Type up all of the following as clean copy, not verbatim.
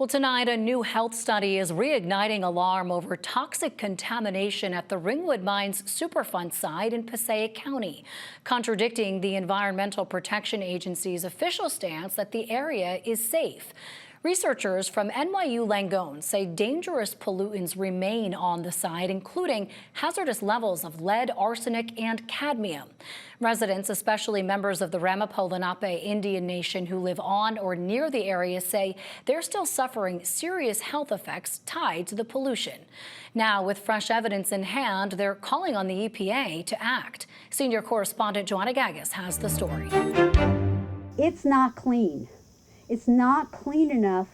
Well, tonight, a new health study is reigniting alarm over toxic contamination at the Ringwood Mines Superfund site in Passaic County, contradicting the Environmental Protection Agency's official stance that the area is safe. Researchers from NYU Langone say dangerous pollutants remain on the site, including hazardous levels of lead, arsenic, and cadmium. Residents, especially members of the Ramapo Lenape Indian Nation who live on or near the area, say they're still suffering serious health effects tied to the pollution. Now, with fresh evidence in hand, they're calling on the EPA to act. Senior correspondent Joanna Gagas has the story. It's not clean. It's not clean enough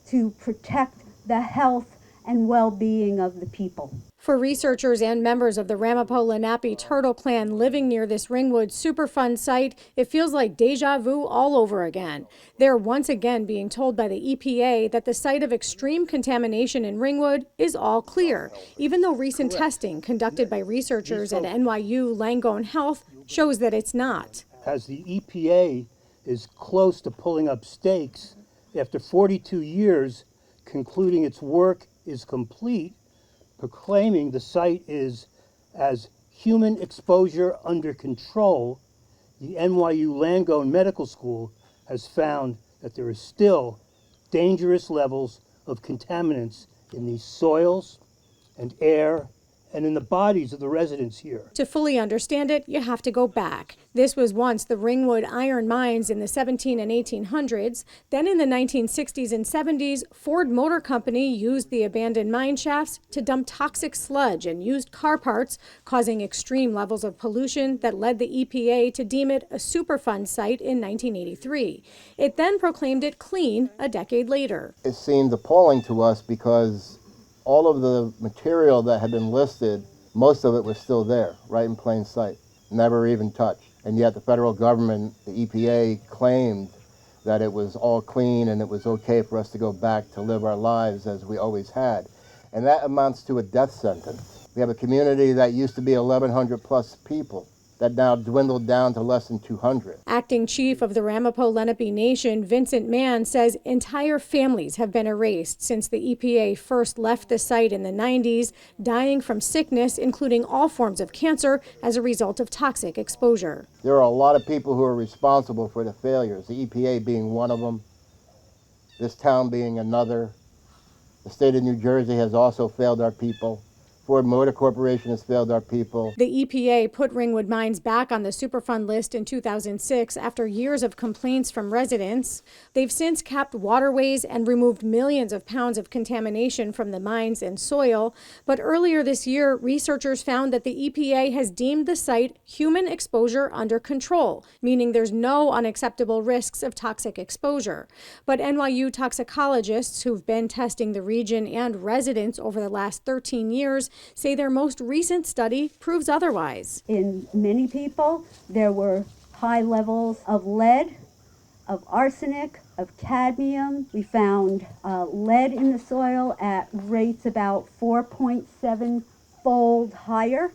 to protect the health and well-being of the people. For researchers and members of the Ramapo Lenape Turtle Clan living near this Ringwood Superfund site, it feels like deja vu all over again. They're once again being told by the EPA that the site of extreme contamination in Ringwood is all clear, even though recent testing conducted by researchers at NYU Langone Health shows that it's not. As the EPA is close to pulling up stakes after 42 years, concluding its work is complete, proclaiming the site is as human exposure under control, the NYU Langone Medical School has found that there is still dangerous levels of contaminants in these soils and air and in the bodies of the residents here. To fully understand it, you have to go back. This was once the Ringwood iron mines in the 17 and 1800s. Then in the 1960s and 70s, Ford Motor Company used the abandoned mine shafts to dump toxic sludge and used car parts, causing extreme levels of pollution that led the EPA to deem it a Superfund site in 1983. It then proclaimed it clean a decade later. It seemed appalling to us because all of the material that had been listed, most of it was still there, right in plain sight, never even touched. And yet the federal government, the EPA, claimed that it was all clean and it was okay for us to go back to live our lives as we always had. And that amounts to a death sentence. We have a community that used to be 1,100 plus people that now dwindled down to less than 200. Acting chief of the Ramapo Lenape Nation, Vincent Mann, says entire families have been erased since the EPA first left the site in the 90s, dying from sickness, including all forms of cancer, as a result of toxic exposure. There are a lot of people who are responsible for the failures, the EPA being one of them, this town being another. The state of New Jersey has also failed our people. Ford Motor Corporation has failed our people. The EPA put Ringwood Mines back on the Superfund list in 2006 after years of complaints from residents. They've since capped waterways and removed millions of pounds of contamination from the mines and soil. But earlier this year, researchers found that the EPA has deemed the site human exposure under control, meaning there's no unacceptable risks of toxic exposure. But NYU toxicologists who've been testing the region and residents over the last 13 years say their most recent study proves otherwise. In many people, there were high levels of lead, of arsenic, of cadmium. We found lead in the soil at rates about 4.7-fold higher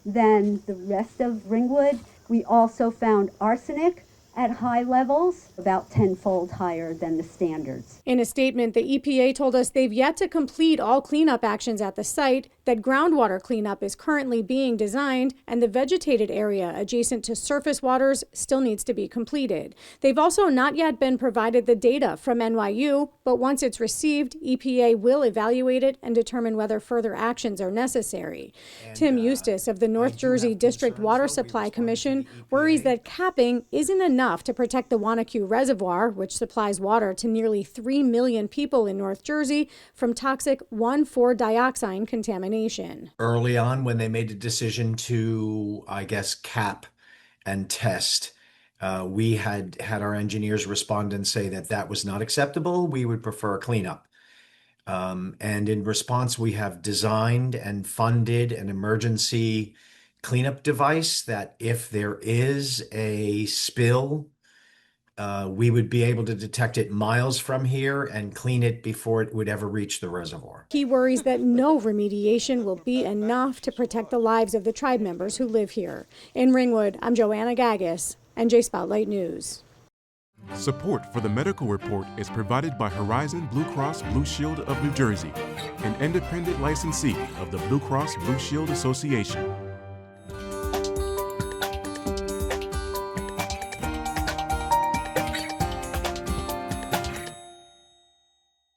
than the rest of Ringwood. We also found arsenic at high levels, about 10-fold higher than the standards. In a statement, the EPA told us they've yet to complete all cleanup actions at the site, that groundwater cleanup is currently being designed, and the vegetated area adjacent to surface waters still needs to be completed. They've also not yet been provided the data from NYU, but once it's received, EPA will evaluate it and determine whether further actions are necessary. Tim Eustace of the North Jersey District Water Supply Commission worries that capping isn't enough to protect the Wanacue Reservoir, which supplies water to nearly 3 million people in North Jersey, from toxic 1,4-dioxane contamination. Early on, when they made the decision to, I guess, cap and test, we had our engineers respond and say that that was not acceptable. We would prefer a cleanup. And in response, we have designed and funded an emergency cleanup device that if there is a spill, we would be able to detect it miles from here and clean it before it would ever reach the reservoir. He worries that no remediation will be enough to protect the lives of the tribe members who live here. In Ringwood, I'm Joanna Gagas, NJ Spotlight News. Support for the medical report is provided by Horizon Blue Cross Blue Shield of New Jersey, an independent licensee of the Blue Cross Blue Shield Association.